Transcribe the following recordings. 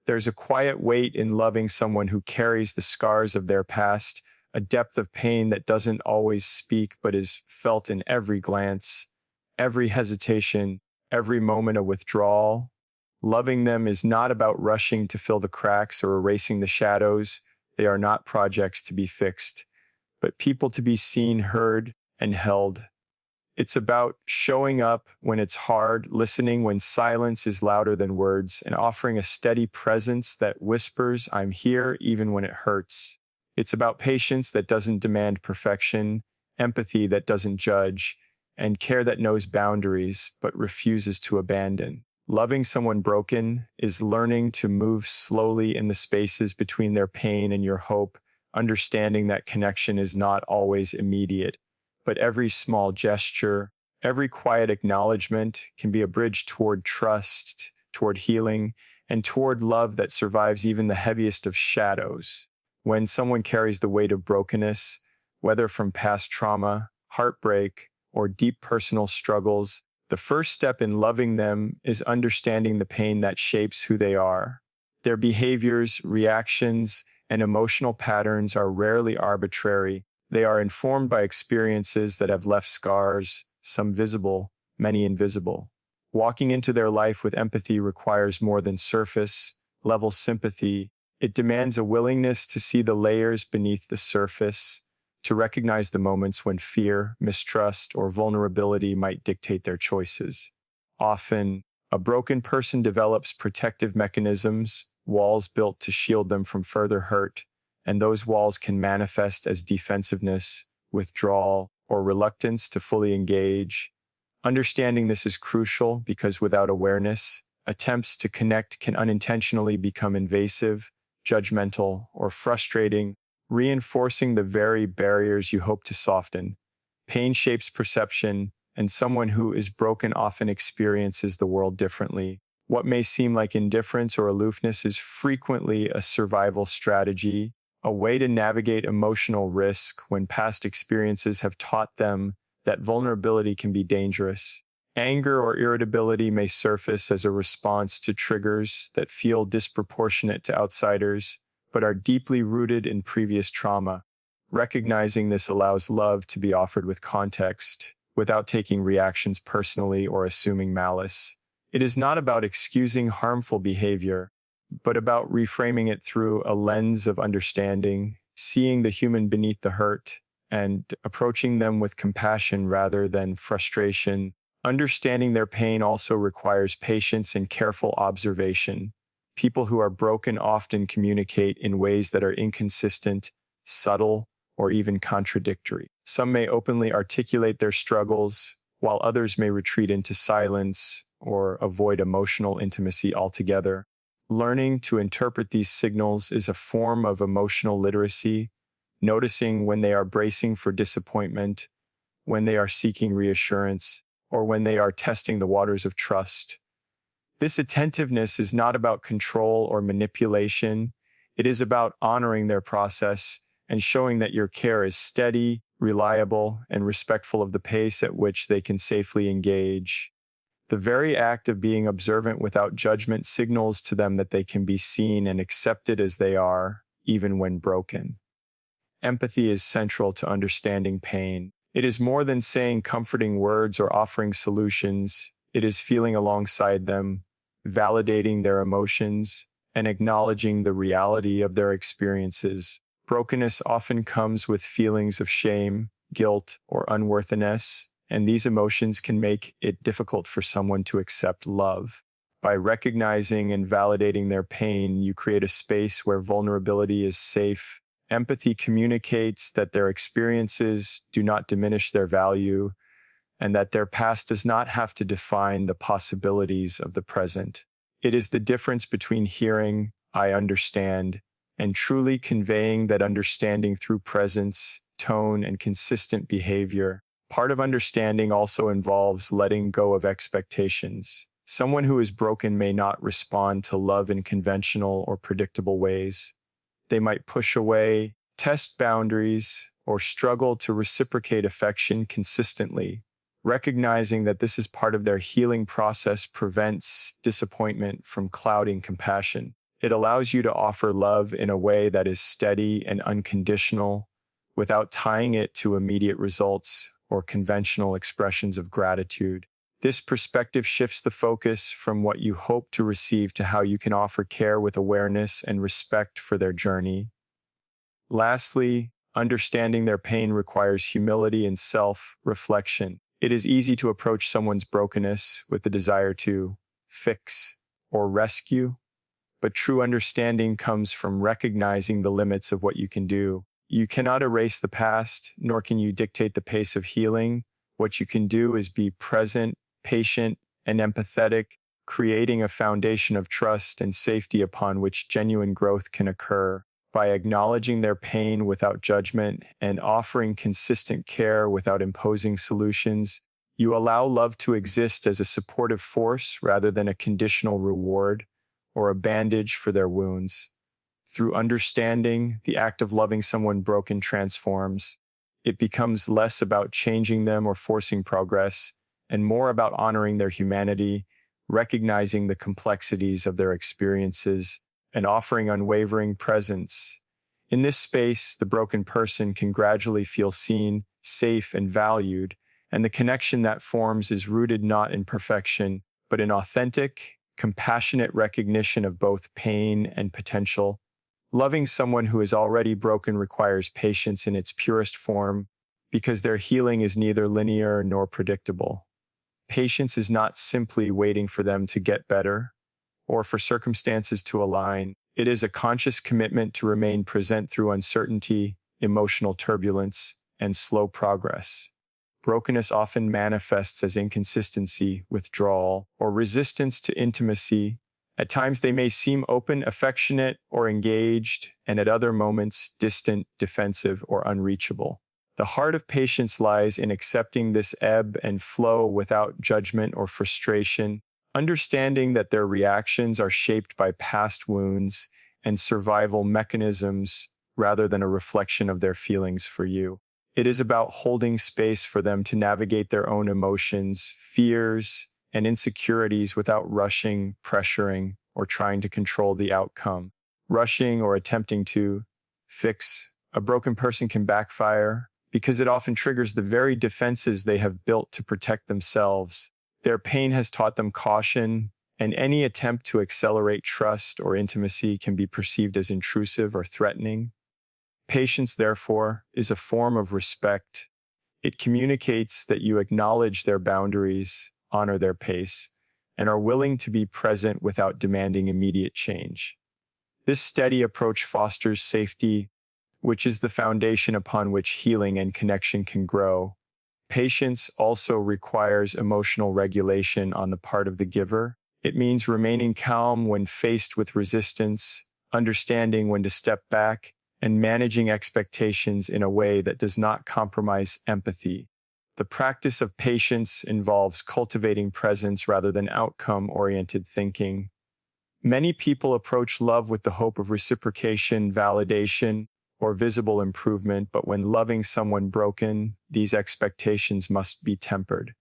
There's a quiet weight in loving someone who carries the scars of their past, a depth of pain that doesn't always speak but is felt in every glance, every hesitation, every moment of withdrawal. Loving them is not about rushing to fill the cracks or erasing the shadows. They are not projects to be fixed, but people to be seen, heard, and held. It's about showing up when it's hard, listening when silence is louder than words, and offering a steady presence that whispers, "I'm here," even when it hurts. It's about patience that doesn't demand perfection, empathy that doesn't judge, and care that knows boundaries but refuses to abandon. Loving someone broken is learning to move slowly in the spaces between their pain and your hope, understanding that connection is not always immediate, but every small gesture, every quiet acknowledgement can be a bridge toward trust, toward healing, and toward love that survives even the heaviest of shadows. When someone carries the weight of brokenness, whether from past trauma, heartbreak, or deep personal struggles, the first step in loving them is understanding the pain that shapes who they are. Their behaviors, reactions, and emotional patterns are rarely arbitrary. They are informed by experiences that have left scars, some visible, many invisible. Walking into their life with empathy requires more than surface level sympathy. It demands a willingness to see the layers beneath the surface, to recognize the moments when fear, mistrust, or vulnerability might dictate their choices. Often, a broken person develops protective mechanisms, walls built to shield them from further hurt, and those walls can manifest as defensiveness, withdrawal, or reluctance to fully engage. Understanding this is crucial because without awareness, attempts to connect can unintentionally become invasive, judgmental, or frustrating, reinforcing the very barriers you hope to soften. Pain shapes perception, and someone who is broken often experiences the world differently. What may seem like indifference or aloofness is frequently a survival strategy, a way to navigate emotional risk when past experiences have taught them that vulnerability can be dangerous. Anger or irritability may surface as a response to triggers that feel disproportionate to outsiders, but are deeply rooted in previous trauma. Recognizing this allows love to be offered with context, without taking reactions personally or assuming malice. It is not about excusing harmful behavior, but about reframing it through a lens of understanding, seeing the human beneath the hurt, and approaching them with compassion rather than frustration. Understanding their pain also requires patience and careful observation. People who are broken often communicate in ways that are inconsistent, subtle, or even contradictory. Some may openly articulate their struggles, while others may retreat into silence or avoid emotional intimacy altogether. Learning to interpret these signals is a form of emotional literacy, noticing when they are bracing for disappointment, when they are seeking reassurance, or when they are testing the waters of trust. This attentiveness is not about control or manipulation. It is about honoring their process and showing that your care is steady, reliable, and respectful of the pace at which they can safely engage. The very act of being observant without judgment signals to them that they can be seen and accepted as they are, even when broken. Empathy is central to understanding pain. It is more than saying comforting words or offering solutions. It is feeling alongside them, validating their emotions, and acknowledging the reality of their experiences. Brokenness often comes with feelings of shame, guilt, or unworthiness, and these emotions can make it difficult for someone to accept love. By recognizing and validating their pain, you create a space where vulnerability is safe. Empathy communicates that their experiences do not diminish their value, and that their past does not have to define the possibilities of the present. It is the difference between hearing, "I understand," and truly conveying that understanding through presence, tone, and consistent behavior. Part of understanding also involves letting go of expectations. Someone who is broken may not respond to love in conventional or predictable ways. They might push away, test boundaries, or struggle to reciprocate affection consistently. Recognizing that this is part of their healing process prevents disappointment from clouding compassion. It allows you to offer love in a way that is steady and unconditional without tying it to immediate results or conventional expressions of gratitude. This perspective shifts the focus from what you hope to receive to how you can offer care with awareness and respect for their journey. Lastly, understanding their pain requires humility and self-reflection. It is easy to approach someone's brokenness with the desire to fix or rescue, but true understanding comes from recognizing the limits of what you can do. You cannot erase the past, nor can you dictate the pace of healing. What you can do is be present, patient, and empathetic, creating a foundation of trust and safety upon which genuine growth can occur. By acknowledging their pain without judgment and offering consistent care without imposing solutions, you allow love to exist as a supportive force rather than a conditional reward or a bandage for their wounds. Through understanding, the act of loving someone broken transforms. It becomes less about changing them or forcing progress, and more about honoring their humanity, recognizing the complexities of their experiences, and offering unwavering presence. In this space, the broken person can gradually feel seen, safe, and valued, and the connection that forms is rooted not in perfection, but in authentic, compassionate recognition of both pain and potential. Loving someone who is already broken requires patience in its purest form because their healing is neither linear nor predictable. Patience is not simply waiting for them to get better or for circumstances to align. It is a conscious commitment to remain present through uncertainty, emotional turbulence, and slow progress. Brokenness often manifests as inconsistency, withdrawal, or resistance to intimacy. At times they may seem open, affectionate, or engaged, and at other moments distant, defensive, or unreachable. The heart of patience lies in accepting this ebb and flow without judgment or frustration, understanding that their reactions are shaped by past wounds and survival mechanisms rather than a reflection of their feelings for you. It is about holding space for them to navigate their own emotions, fears, and insecurities without rushing, pressuring, or trying to control the outcome. Rushing or attempting to fix a broken person can backfire because it often triggers the very defenses they have built to protect themselves. Their pain has taught them caution, and any attempt to accelerate trust or intimacy can be perceived as intrusive or threatening. Patience, therefore, is a form of respect. It communicates that you acknowledge their boundaries, honor their pace, and are willing to be present without demanding immediate change. This steady approach fosters safety, which is the foundation upon which healing and connection can grow. Patience also requires emotional regulation on the part of the giver. It means remaining calm when faced with resistance, understanding when to step back, and managing expectations in a way that does not compromise empathy. The practice of patience involves cultivating presence rather than outcome-oriented thinking. Many people approach love with the hope of reciprocation, validation, or visible improvement, but when loving someone broken, these expectations must be tempered.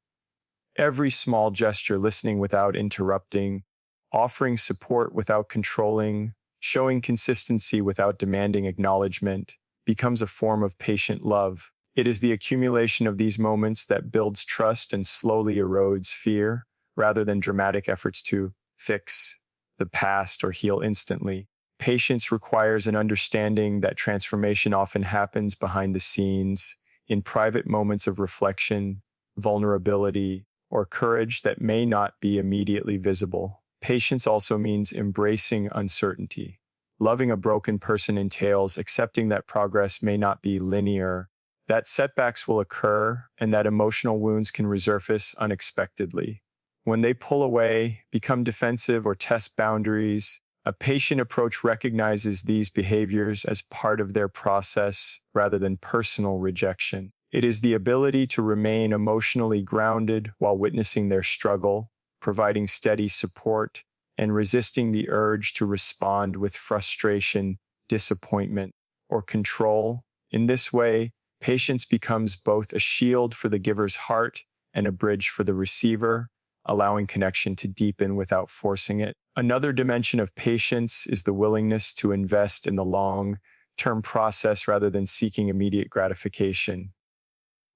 Every small gesture, listening without interrupting, offering support without controlling, showing consistency without demanding acknowledgement, becomes a form of patient love. It is the accumulation of these moments that builds trust and slowly erodes fear, rather than dramatic efforts to fix the past or heal instantly. Patience requires an understanding that transformation often happens behind the scenes, in private moments of reflection, vulnerability, or courage that may not be immediately visible. Patience also means embracing uncertainty. Loving a broken person entails accepting that progress may not be linear, that setbacks will occur, and that emotional wounds can resurface unexpectedly. When they pull away, become defensive, or test boundaries, a patient approach recognizes these behaviors as part of their process rather than personal rejection. It is the ability to remain emotionally grounded while witnessing their struggle, providing steady support, and resisting the urge to respond with frustration, disappointment, or control. In this way, patience becomes both a shield for the giver's heart and a bridge for the receiver, allowing connection to deepen without forcing it. Another dimension of patience is the willingness to invest in the long-term process rather than seeking immediate gratification.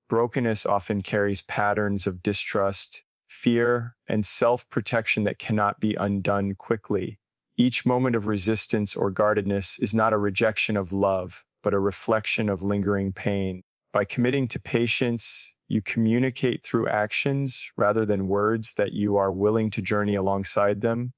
Brokenness often carries patterns of distrust, fear, and self-protection that cannot be undone quickly. Each moment of resistance or guardedness is not a rejection of love, but a reflection of lingering pain. By committing to patience, you communicate through actions rather than words that you are willing to journey alongside them,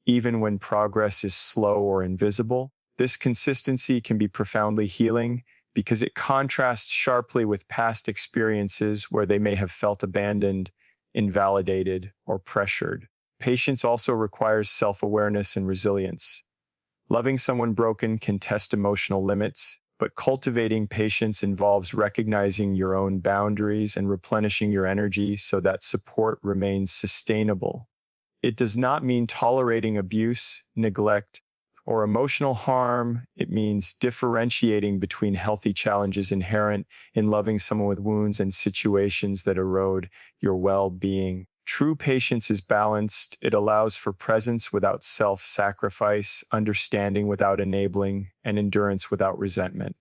even when progress is slow or invisible. This consistency can be profoundly healing because it contrasts sharply with past experiences where they may have felt abandoned, invalidated, or pressured. Patience also requires self-awareness and resilience. Loving someone broken can test emotional limits, but cultivating patience involves recognizing your own boundaries and replenishing your energy so that support remains sustainable. It does not mean tolerating abuse, neglect, or emotional harm. It means differentiating between healthy challenges inherent in loving someone with wounds and situations that erode your well-being. True patience is balanced. It allows for presence without self-sacrifice, understanding without enabling, and endurance without resentment.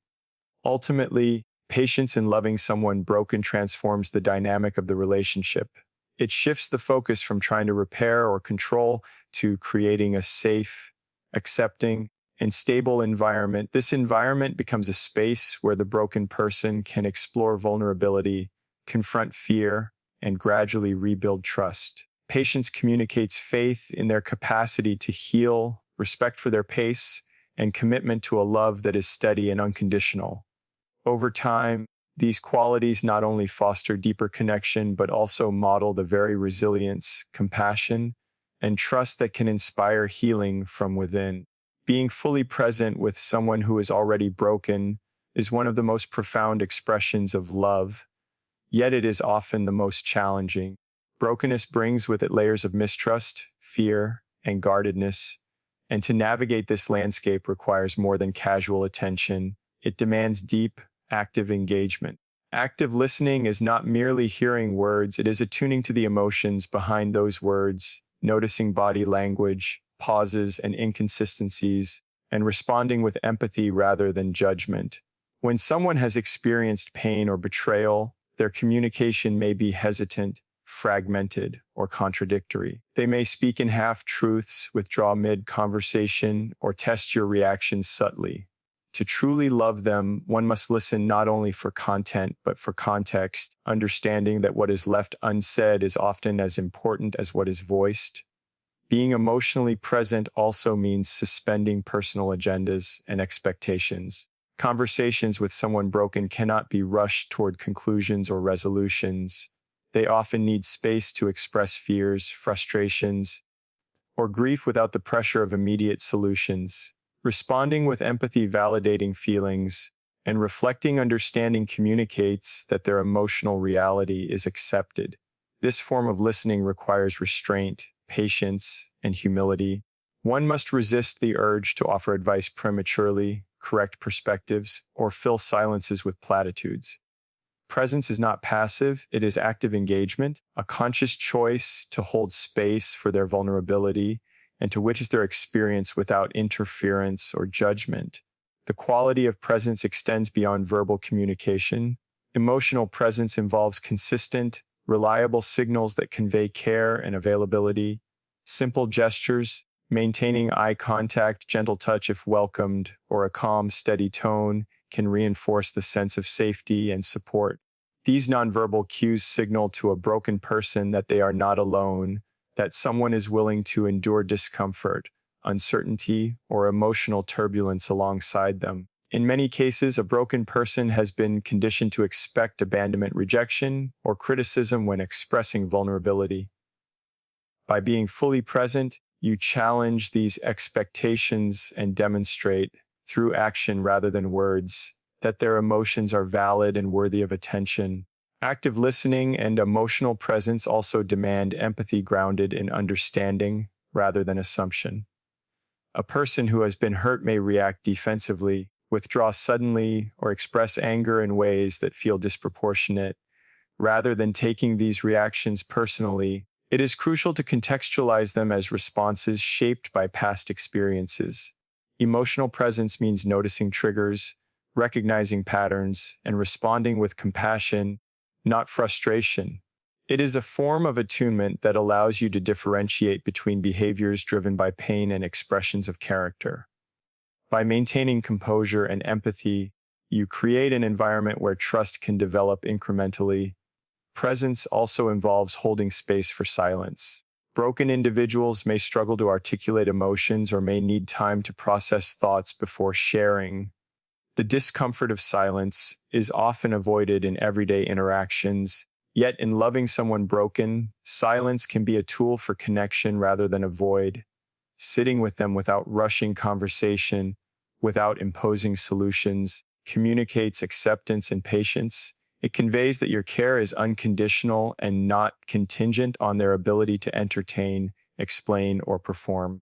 Ultimately, patience in loving someone broken transforms the dynamic of the relationship. It shifts the focus from trying to repair or control to creating a safe, accepting, and stable environment. This environment becomes a space where the broken person can explore vulnerability, confront fear, and gradually rebuild trust. Patience communicates faith in their capacity to heal, respect for their pace, and commitment to a love that is steady and unconditional. Over time, these qualities not only foster deeper connection, but also model the very resilience, compassion, and trust that can inspire healing from within. Being fully present with someone who is already broken is one of the most profound expressions of love, yet it is often the most challenging. Brokenness brings with it layers of mistrust, fear, and guardedness, and to navigate this landscape requires more than casual attention. It demands deep, active engagement. Active listening is not merely hearing words, it is attuning to the emotions behind those words, noticing body language, pauses, and inconsistencies, and responding with empathy rather than judgment. When someone has experienced pain or betrayal, their communication may be hesitant, fragmented, or contradictory. They may speak in half-truths, withdraw mid-conversation, or test your reactions subtly. To truly love them, one must listen not only for content, but for context, understanding that what is left unsaid is often as important as what is voiced. Being emotionally present also means suspending personal agendas and expectations. Conversations with someone broken cannot be rushed toward conclusions or resolutions. They often need space to express fears, frustrations, or grief without the pressure of immediate solutions. Responding with empathy, validating feelings, and reflecting understanding communicates that their emotional reality is accepted. This form of listening requires restraint, patience, and humility. One must resist the urge to offer advice prematurely, correct perspectives, or fill silences with platitudes. Presence is not passive, it is active engagement, a conscious choice to hold space for their vulnerability and to witness their experience without interference or judgment. The quality of presence extends beyond verbal communication. Emotional presence involves consistent, reliable signals that convey care and availability. Simple gestures, maintaining eye contact, gentle touch if welcomed, or a calm, steady tone can reinforce the sense of safety and support. These nonverbal cues signal to a broken person that they are not alone, that someone is willing to endure discomfort, uncertainty, or emotional turbulence alongside them. In many cases, a broken person has been conditioned to expect abandonment, rejection, or criticism when expressing vulnerability. By being fully present, you challenge these expectations and demonstrate, through action rather than words, that their emotions are valid and worthy of attention. Active listening and emotional presence also demand empathy grounded in understanding rather than assumption. A person who has been hurt may react defensively, withdraw suddenly, or express anger in ways that feel disproportionate. Rather than taking these reactions personally, It is crucial to contextualize them as responses shaped by past experiences. Emotional presence means noticing triggers, recognizing patterns, and responding with compassion, not frustration. It is a form of attunement that allows you to differentiate between behaviors driven by pain and expressions of character. By maintaining composure and empathy, you create an environment where trust can develop incrementally. Presence also involves holding space for silence. Broken individuals may struggle to articulate emotions or may need time to process thoughts before sharing. The discomfort of silence is often avoided in everyday interactions, yet in loving someone broken, silence can be a tool for connection rather than a void. Sitting with them without rushing conversation, without imposing solutions, communicates acceptance and patience. It conveys that your care is unconditional and not contingent on their ability to entertain, explain, or perform.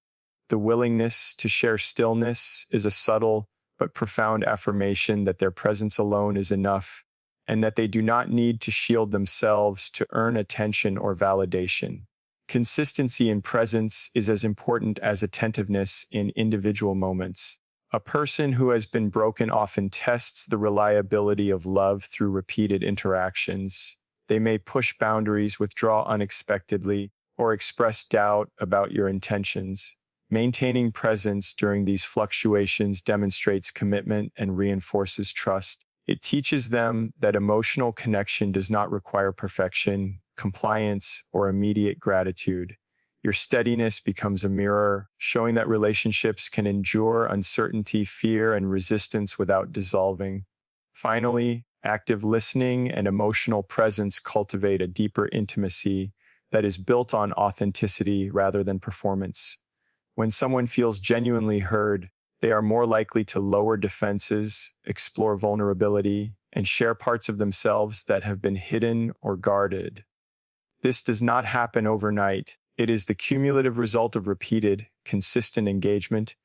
The willingness to share stillness is a subtle but profound affirmation that their presence alone is enough, and that they do not need to shield themselves to earn attention or validation. Consistency in presence is as important as attentiveness in individual moments. A person who has been broken often tests the reliability of love through repeated interactions. They may push boundaries, withdraw unexpectedly, or express doubt about your intentions. Maintaining presence during these fluctuations demonstrates commitment and reinforces trust. It teaches them that emotional connection does not require perfection, compliance, or immediate gratitude. Your steadiness becomes a mirror, showing that relationships can endure uncertainty, fear, and resistance without dissolving. Finally, active listening and emotional presence cultivate a deeper intimacy that is built on authenticity rather than performance. When someone feels genuinely heard, they are more likely to lower defenses, explore vulnerability, and share parts of themselves that have been hidden or guarded. This does not happen overnight. It is the cumulative result of repeated, consistent engagement.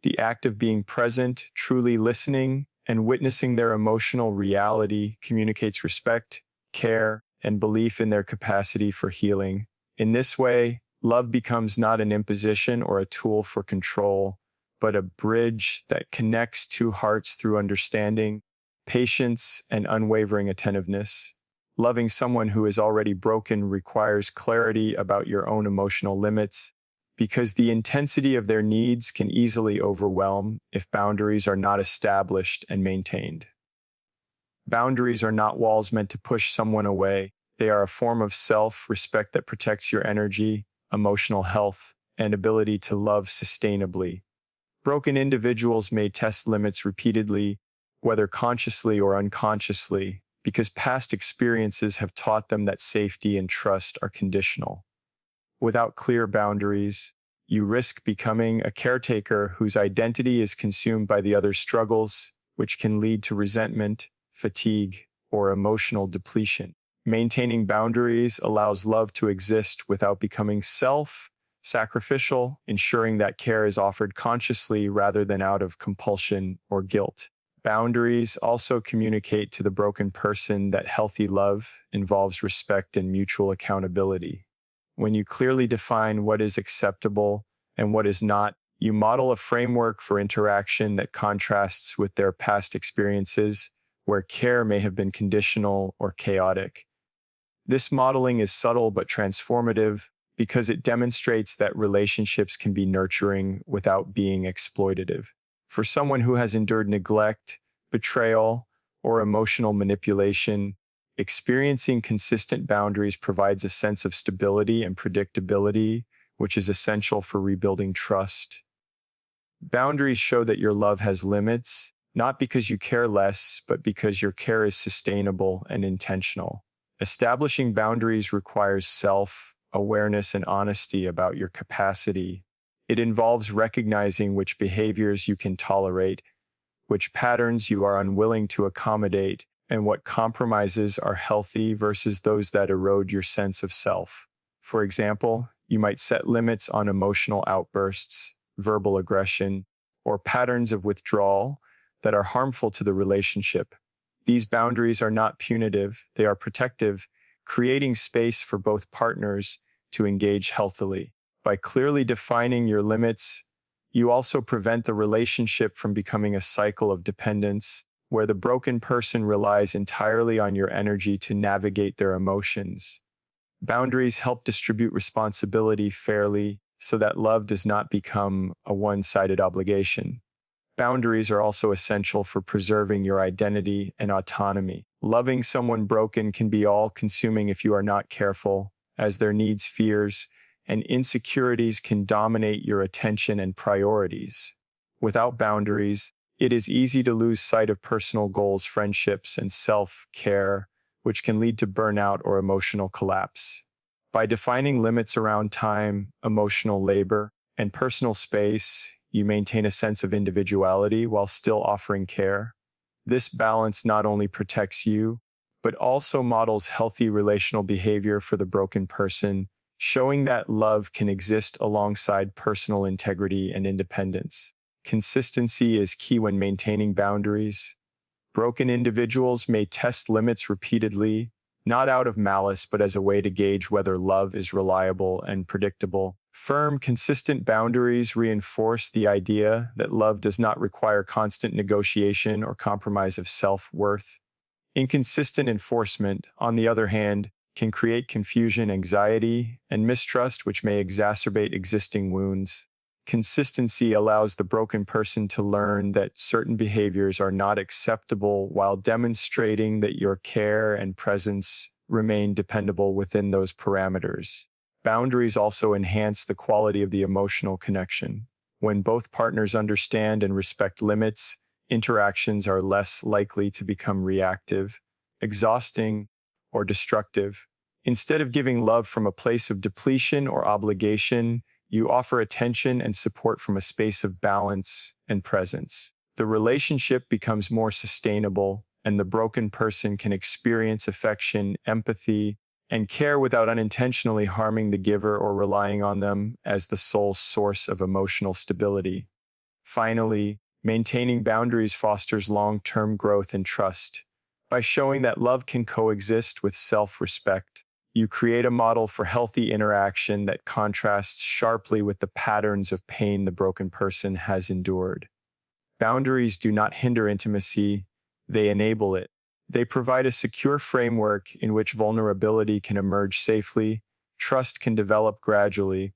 The act of being present, truly listening, and witnessing their emotional reality communicates respect, care, and belief in their capacity for healing. In this way, love becomes not an imposition or a tool for control, but a bridge that connects two hearts through understanding, patience, and unwavering attentiveness. Loving someone who is already broken requires clarity about your own emotional limits, because the intensity of their needs can easily overwhelm if boundaries are not established and maintained. Boundaries are not walls meant to push someone away. They are a form of self-respect that protects your energy, emotional health, and ability to love sustainably. Broken individuals may test limits repeatedly, whether consciously or unconsciously, because past experiences have taught them that safety and trust are conditional. Without clear boundaries, you risk becoming a caretaker whose identity is consumed by the other's struggles, which can lead to resentment, fatigue, or emotional depletion. Maintaining boundaries allows love to exist without becoming self-sacrificial, ensuring that care is offered consciously rather than out of compulsion or guilt. Boundaries also communicate to the broken person that healthy love involves respect and mutual accountability. When you clearly define what is acceptable and what is not, you model a framework for interaction that contrasts with their past experiences, where care may have been conditional or chaotic. This modeling is subtle but transformative because it demonstrates that relationships can be nurturing without being exploitative. For someone who has endured neglect, betrayal, or emotional manipulation, experiencing consistent boundaries provides a sense of stability and predictability, which is essential for rebuilding trust. Boundaries show that your love has limits, not because you care less, but because your care is sustainable and intentional. Establishing boundaries requires self-awareness and honesty about your capacity. It involves recognizing which behaviors you can tolerate, which patterns you are unwilling to accommodate, and what compromises are healthy versus those that erode your sense of self. For example, you might set limits on emotional outbursts, verbal aggression, or patterns of withdrawal that are harmful to the relationship. These boundaries are not punitive, they are protective, creating space for both partners to engage healthily. By clearly defining your limits, you also prevent the relationship from becoming a cycle of dependence, where the broken person relies entirely on your energy to navigate their emotions. Boundaries help distribute responsibility fairly so that love does not become a one-sided obligation. Boundaries are also essential for preserving your identity and autonomy. Loving someone broken can be all-consuming if you are not careful, as their needs, fears, and insecurities can dominate your attention and priorities. Without boundaries, it is easy to lose sight of personal goals, friendships, and self-care, which can lead to burnout or emotional collapse. By defining limits around time, emotional labor, and personal space, you maintain a sense of individuality while still offering care. This balance not only protects you, but also models healthy relational behavior for the broken person, showing that love can exist alongside personal integrity and independence. Consistency is key when maintaining boundaries. Broken individuals may test limits repeatedly, not out of malice, but as a way to gauge whether love is reliable and predictable. Firm, consistent boundaries reinforce the idea that love does not require constant negotiation or compromise of self-worth. Inconsistent enforcement, on the other hand, can create confusion, anxiety, and mistrust, which may exacerbate existing wounds. Consistency allows the broken person to learn that certain behaviors are not acceptable while demonstrating that your care and presence remain dependable within those parameters. Boundaries also enhance the quality of the emotional connection. When both partners understand and respect limits, interactions are less likely to become reactive, exhausting, or destructive. Instead of giving love from a place of depletion or obligation, you offer attention and support from a space of balance and presence. The relationship becomes more sustainable, and the broken person can experience affection, empathy, and care without unintentionally harming the giver or relying on them as the sole source of emotional stability. Finally, maintaining boundaries fosters long-term growth and trust. By showing that love can coexist with self-respect, you create a model for healthy interaction that contrasts sharply with the patterns of pain the broken person has endured. Boundaries do not hinder intimacy, they enable it. They provide a secure framework in which vulnerability can emerge safely, trust can develop gradually,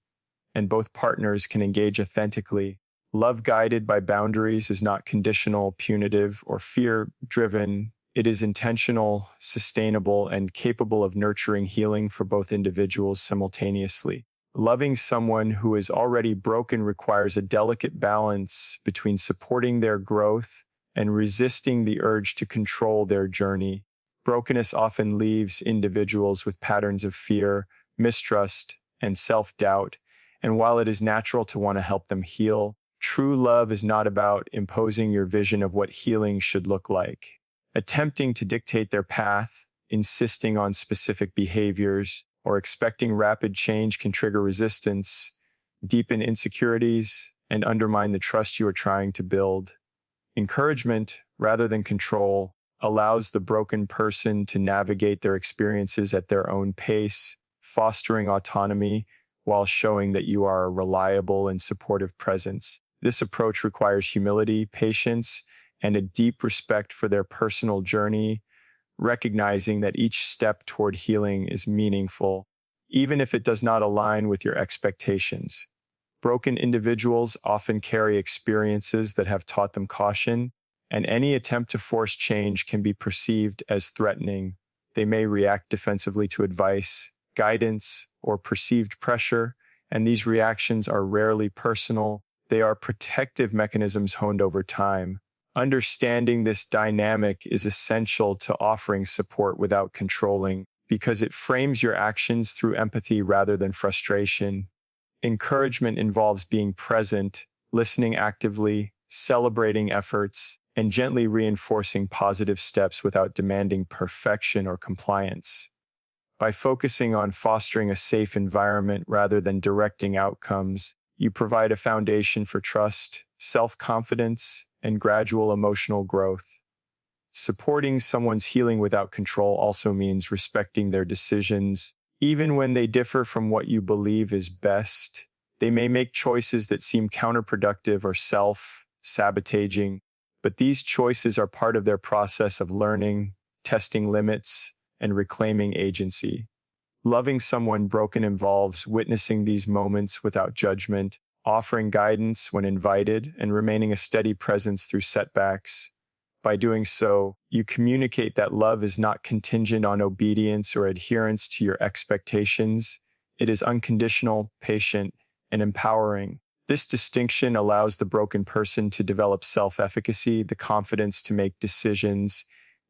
and both partners can engage authentically. Love guided by boundaries is not conditional, punitive, or fear-driven. It is intentional, sustainable, and capable of nurturing healing for both individuals simultaneously. Loving someone who is already broken requires a delicate balance between supporting their growth and resisting the urge to control their journey. Brokenness often leaves individuals with patterns of fear, mistrust, and self-doubt, and while it is natural to want to help them heal, true love is not about imposing your vision of what healing should look like. Attempting to dictate their path, insisting on specific behaviors, or expecting rapid change can trigger resistance, deepen insecurities, and undermine the trust you are trying to build. Encouragement, rather than control, allows the broken person to navigate their experiences at their own pace, fostering autonomy while showing that you are a reliable and supportive presence. This approach requires humility, patience, and a deep respect for their personal journey, recognizing that each step toward healing is meaningful, even if it does not align with your expectations. Broken individuals often carry experiences that have taught them caution, and any attempt to force change can be perceived as threatening. They may react defensively to advice, guidance, or perceived pressure, and these reactions are rarely personal. They are protective mechanisms honed over time. Understanding this dynamic is essential to offering support without controlling, because it frames your actions through empathy rather than frustration. Encouragement involves being present, listening actively, celebrating efforts, and gently reinforcing positive steps without demanding perfection or compliance. By focusing on fostering a safe environment rather than directing outcomes, you provide a foundation for trust, self-confidence, and gradual emotional growth. Supporting someone's healing without control also means respecting their decisions, Even when they differ from what you believe is best, they may make choices that seem counterproductive or self-sabotaging, but these choices are part of their process of learning, testing limits, and reclaiming agency. Loving someone broken involves witnessing these moments without judgment, offering guidance when invited, and remaining a steady presence through setbacks. By doing so, you communicate that love is not contingent on obedience or adherence to your expectations. It is unconditional, patient, and empowering. This distinction allows the broken person to develop self-efficacy, the confidence to make decisions,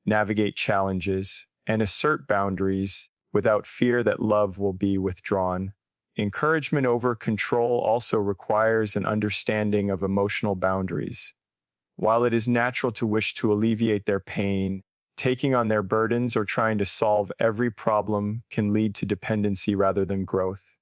navigate challenges, and assert boundaries without fear that love will be withdrawn. Encouragement over control also requires an understanding of emotional boundaries. While it is natural to wish to alleviate their pain, taking on their burdens or trying to solve every problem can lead to dependency rather than growth.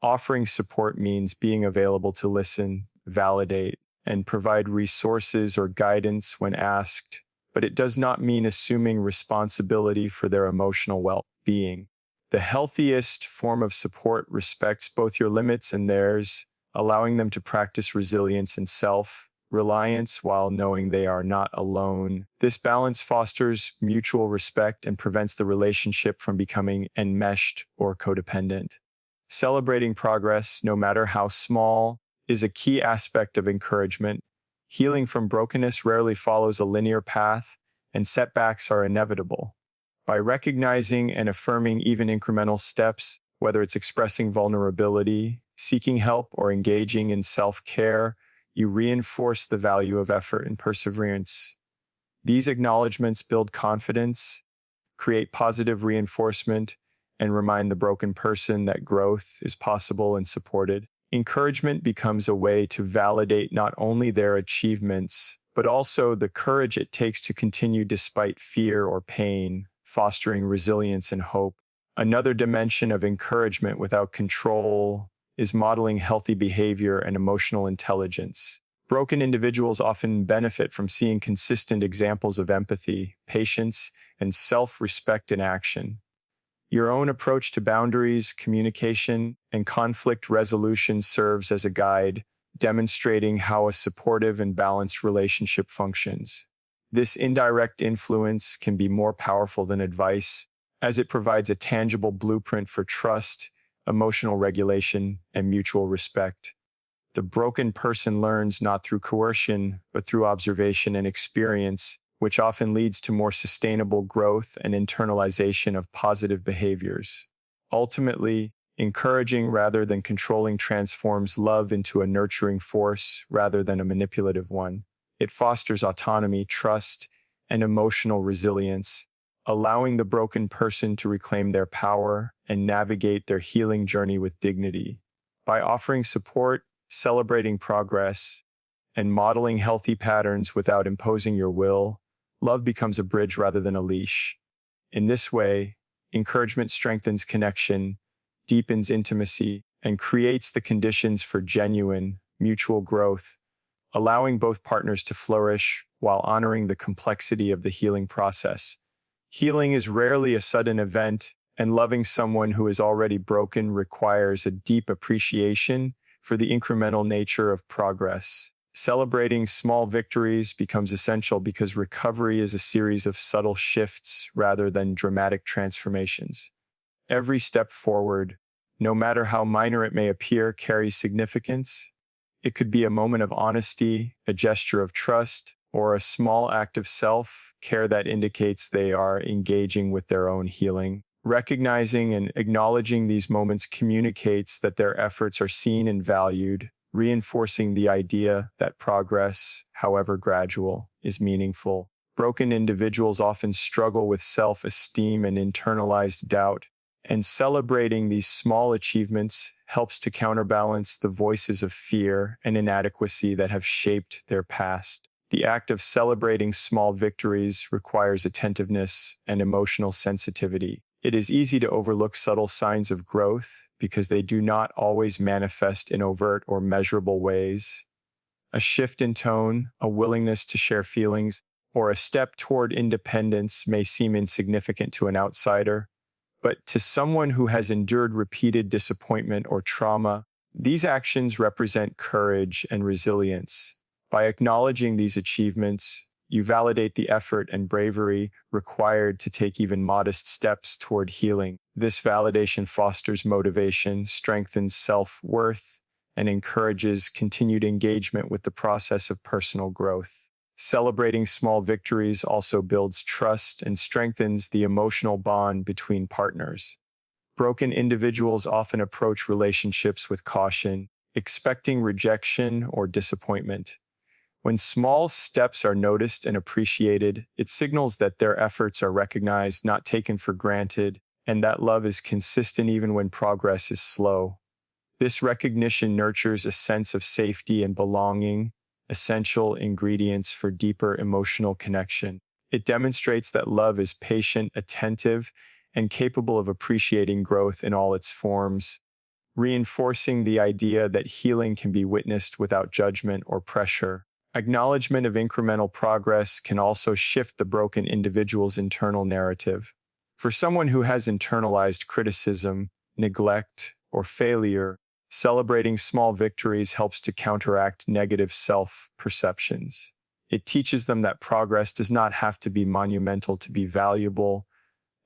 Offering support means being available to listen, validate, and provide resources or guidance when asked, but it does not mean assuming responsibility for their emotional well-being. The healthiest form of support respects both your limits and theirs, allowing them to practice resilience and self-reliance while knowing they are not alone. This balance fosters mutual respect and prevents the relationship from becoming enmeshed or codependent. Celebrating progress, no matter how small, is a key aspect of encouragement. Healing from brokenness rarely follows a linear path, and setbacks are inevitable. By recognizing and affirming even incremental steps, whether it's expressing vulnerability, seeking help, or engaging in self-care, you reinforce the value of effort and perseverance. These acknowledgments build confidence, create positive reinforcement, and remind the broken person that growth is possible and supported. Encouragement becomes a way to validate not only their achievements, but also the courage it takes to continue despite fear or pain, fostering resilience and hope. Another dimension of encouragement without control is modeling healthy behavior and emotional intelligence. Broken individuals often benefit from seeing consistent examples of empathy, patience, and self-respect in action. Your own approach to boundaries, communication, and conflict resolution serves as a guide, demonstrating how a supportive and balanced relationship functions. This indirect influence can be more powerful than advice, as it provides a tangible blueprint for trust, emotional regulation, and mutual respect. The broken person learns not through coercion, but through observation and experience, which often leads to more sustainable growth and internalization of positive behaviors. Ultimately, encouraging rather than controlling transforms love into a nurturing force rather than a manipulative one. It fosters autonomy, trust, and emotional resilience, allowing the broken person to reclaim their power and navigate their healing journey with dignity. By offering support, celebrating progress, and modeling healthy patterns without imposing your will, love becomes a bridge rather than a leash. In this way, encouragement strengthens connection, deepens intimacy, and creates the conditions for genuine, mutual growth, allowing both partners to flourish while honoring the complexity of the healing process. Healing is rarely a sudden event, and loving someone who is already broken requires a deep appreciation for the incremental nature of progress. Celebrating small victories becomes essential because recovery is a series of subtle shifts rather than dramatic transformations. Every step forward, no matter how minor it may appear, carries significance. It could be a moment of honesty, a gesture of trust, or a small act of self-care that indicates they are engaging with their own healing. Recognizing and acknowledging these moments communicates that their efforts are seen and valued, reinforcing the idea that progress, however gradual, is meaningful. Broken individuals often struggle with self-esteem and internalized doubt, and celebrating these small achievements helps to counterbalance the voices of fear and inadequacy that have shaped their past. The act of celebrating small victories requires attentiveness and emotional sensitivity. It is easy to overlook subtle signs of growth because they do not always manifest in overt or measurable ways. A shift in tone, a willingness to share feelings, or a step toward independence may seem insignificant to an outsider, But to someone who has endured repeated disappointment or trauma, these actions represent courage and resilience. By acknowledging these achievements, you validate the effort and bravery required to take even modest steps toward healing. This validation fosters motivation, strengthens self-worth, and encourages continued engagement with the process of personal growth. Celebrating small victories also builds trust and strengthens the emotional bond between partners. Broken individuals often approach relationships with caution, expecting rejection or disappointment. When small steps are noticed and appreciated, it signals that their efforts are recognized, not taken for granted, and that love is consistent even when progress is slow. This recognition nurtures a sense of safety and belonging, essential ingredients for deeper emotional connection. It demonstrates that love is patient, attentive, and capable of appreciating growth in all its forms, reinforcing the idea that healing can be witnessed without judgment or pressure. Acknowledgement of incremental progress can also shift the broken individual's internal narrative. For someone who has internalized criticism, neglect, or failure, celebrating small victories helps to counteract negative self-perceptions. It teaches them that progress does not have to be monumental to be valuable,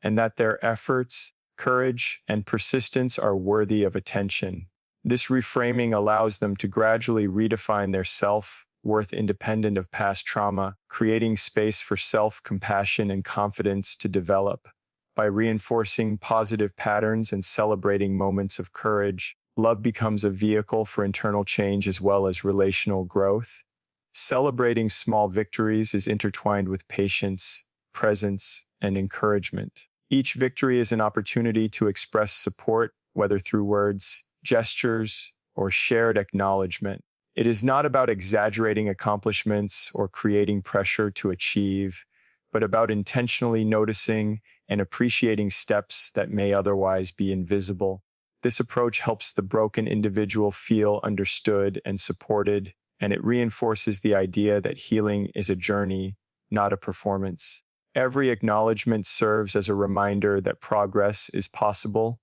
and that their efforts, courage, and persistence are worthy of attention. This reframing allows them to gradually redefine their self-worth independent of past trauma, creating space for self-compassion and confidence to develop. By reinforcing positive patterns and celebrating moments of courage, love becomes a vehicle for internal change as well as relational growth. Celebrating small victories is intertwined with patience, presence, and encouragement. Each victory is an opportunity to express support, whether through words, gestures, or shared acknowledgement. It is not about exaggerating accomplishments or creating pressure to achieve, but about intentionally noticing and appreciating steps that may otherwise be invisible. This approach helps the broken individual feel understood and supported, and it reinforces the idea that healing is a journey, not a performance. Every acknowledgement serves as a reminder that progress is possible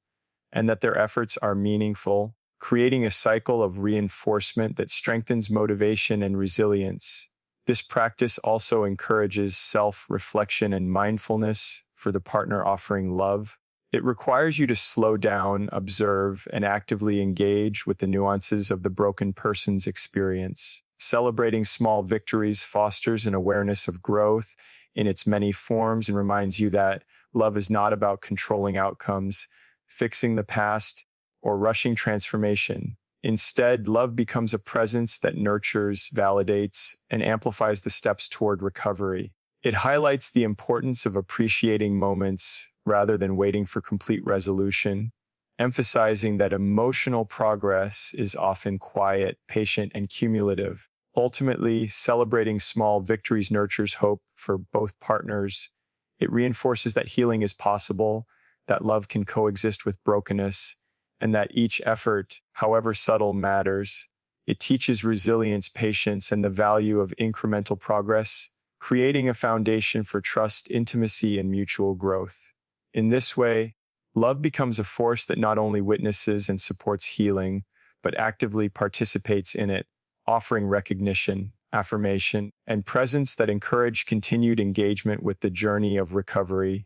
and that their efforts are meaningful, creating a cycle of reinforcement that strengthens motivation and resilience. This practice also encourages self-reflection and mindfulness for the partner offering love. It requires you to slow down, observe, and actively engage with the nuances of the broken person's experience. Celebrating small victories fosters an awareness of growth in its many forms and reminds you that love is not about controlling outcomes, fixing the past, or rushing transformation. Instead, love becomes a presence that nurtures, validates, and amplifies the steps toward recovery. It highlights the importance of appreciating moments rather than waiting for complete resolution, emphasizing that emotional progress is often quiet, patient, and cumulative. Ultimately, celebrating small victories nurtures hope for both partners. It reinforces that healing is possible, that love can coexist with brokenness, and that each effort, however subtle, matters. It teaches resilience, patience, and the value of incremental progress, creating a foundation for trust, intimacy, and mutual growth. In this way, love becomes a force that not only witnesses and supports healing, but actively participates in it, offering recognition, affirmation, and presence that encourage continued engagement with the journey of recovery.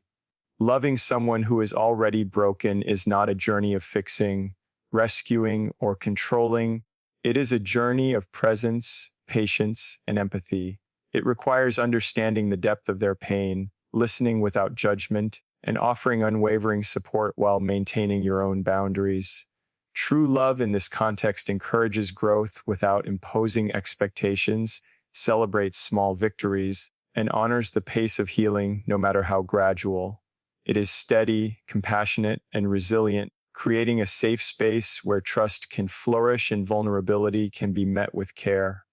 Loving someone who is already broken is not a journey of fixing, rescuing, or controlling. It is a journey of presence, patience, and empathy. It requires understanding the depth of their pain, listening without judgment, and offering unwavering support while maintaining your own boundaries. True love in this context encourages growth without imposing expectations, celebrates small victories, and honors the pace of healing no matter how gradual. It is steady, compassionate, and resilient, creating a safe space where trust can flourish and vulnerability can be met with care.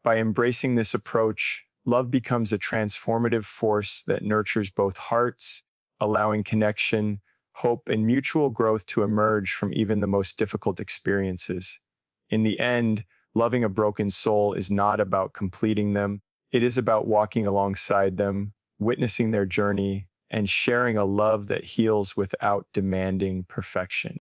By embracing this approach, love becomes a transformative force that nurtures both hearts, allowing connection, hope, and mutual growth to emerge from even the most difficult experiences. In the end, loving a broken soul is not about completing them. It is about walking alongside them, witnessing their journey, and sharing a love that heals without demanding perfection.